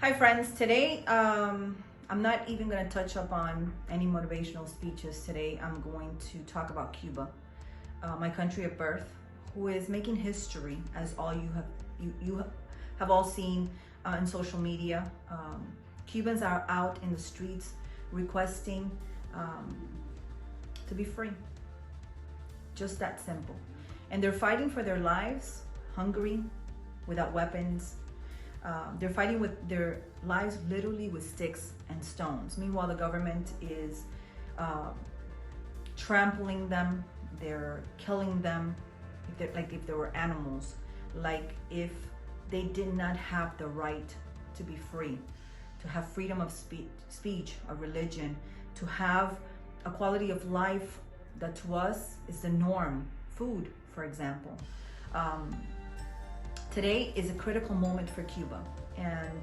Hi friends, today I'm not even going to touch up on any motivational speeches. Today I'm going to talk about Cuba, my country of birth, who is making history, as all you have all seen in social media. Cubans are out in the streets requesting to be free. Just that simple. And they're fighting for their lives, hungry, without weapons. They're fighting with their lives literally with sticks and stones. Meanwhile, the government is trampling them. They're killing them like if they were animals, like if they did not have the right to be free, to have freedom of speech, of religion, to have a quality of life that to us is the norm. Food, for example. Today is a critical moment for Cuba, and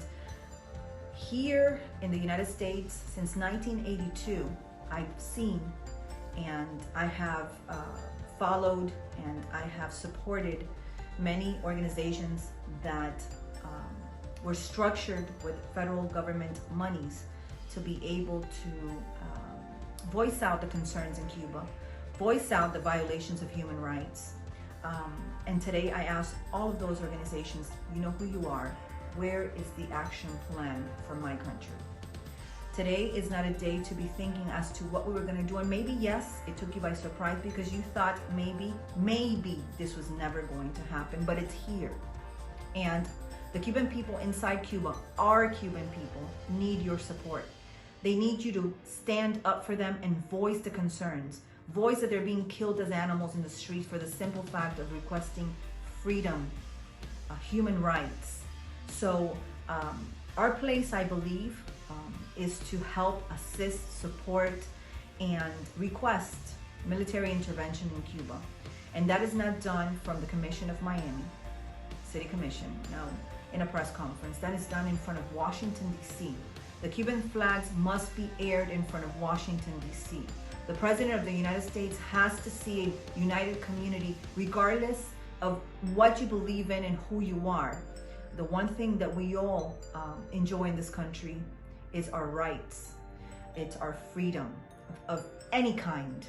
here in the United States since 1982 I've seen and I have followed and I have supported many organizations that were structured with federal government monies to be able to voice out the concerns in Cuba, voice out the violations of human rights. And today I ask all of those organizations, you know who you are, where is the action plan for my country? Today is not a day to be thinking as to what we were going to do, and maybe yes, it took you by surprise because you thought maybe this was never going to happen, but it's here. And the Cuban people inside Cuba, our Cuban people, need your support. They need you to stand up for them and voice the concerns. Voice that they're being killed as animals in the streets for the simple fact of requesting freedom, human rights. So our place, I believe, is to help, assist, support, and request military intervention in Cuba. And that is not done from the Commission of Miami, City Commission, no, in a press conference. That is done in front of Washington, D.C. The Cuban flags must be aired in front of Washington, D.C. The President of the United States has to see a united community regardless of what you believe in and who you are. The one thing that we all enjoy in this country is our rights. It's our freedom of any kind.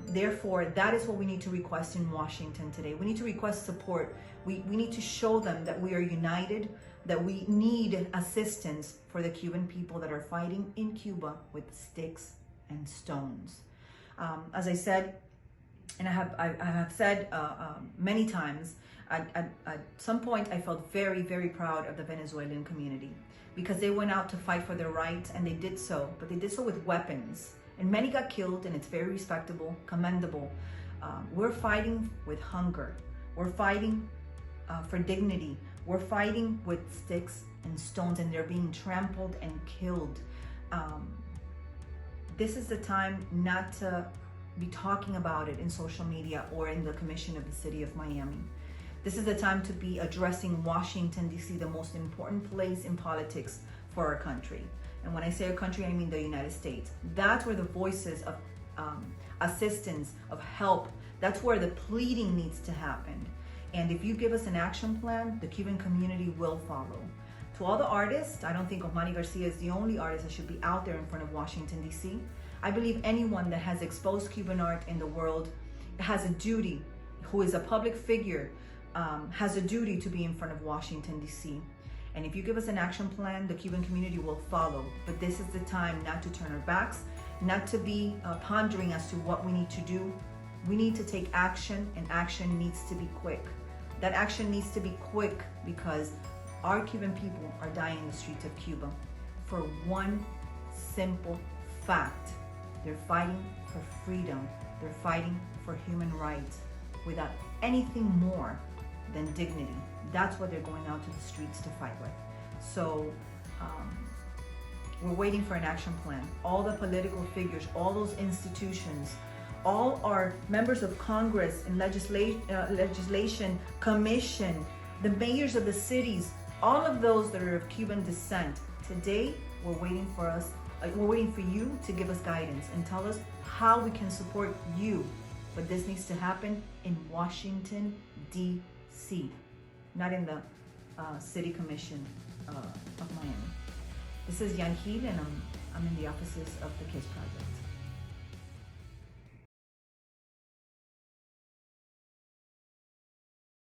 Therefore, that is what we need to request in Washington today. We need to request support. We need to show them that we are united, that we need assistance for the Cuban people that are fighting in Cuba with sticks and stones. As I said, and I have said many times, at some point I felt very, very proud of the Venezuelan community because they went out to fight for their rights, and they did so, but they did so with weapons, and many got killed, and it's very respectable, commendable. We're fighting with hunger. We're fighting for dignity. We're fighting with sticks and stones, and they're being trampled and killed. This is the time not to be talking about it in social media or in the commission of the city of Miami. This is the time to be addressing Washington, D.C., the most important place in politics for our country. And when I say our country, I mean the United States. That's where the voices of assistance, of help, that's where the pleading needs to happen. And if you give us an action plan, the Cuban community will follow. To all the artists, I don't think Omani Garcia is the only artist that should be out there in front of Washington, D.C. I believe anyone that has exposed Cuban art in the world has a duty, who is a public figure, has a duty to be in front of Washington, D.C. And if you give us an action plan, the Cuban community will follow. But this is the time not to turn our backs, not to be pondering as to what we need to do. We need to take action, and action needs to be quick. That action needs to be quick because our Cuban people are dying in the streets of Cuba for one simple fact. They're fighting for freedom. They're fighting for human rights without anything more than dignity. That's what they're going out to the streets to fight with. So we're waiting for an action plan. All the political figures, all those institutions, all our members of Congress and legislation commission, the mayors of the cities, all of those that are of Cuban descent. Today, we're waiting for you to give us guidance and tell us how we can support you. But this needs to happen in Washington, D.C., not in the City Commission of Miami. This is Yan Gil, and I'm in the offices of the KISS Project.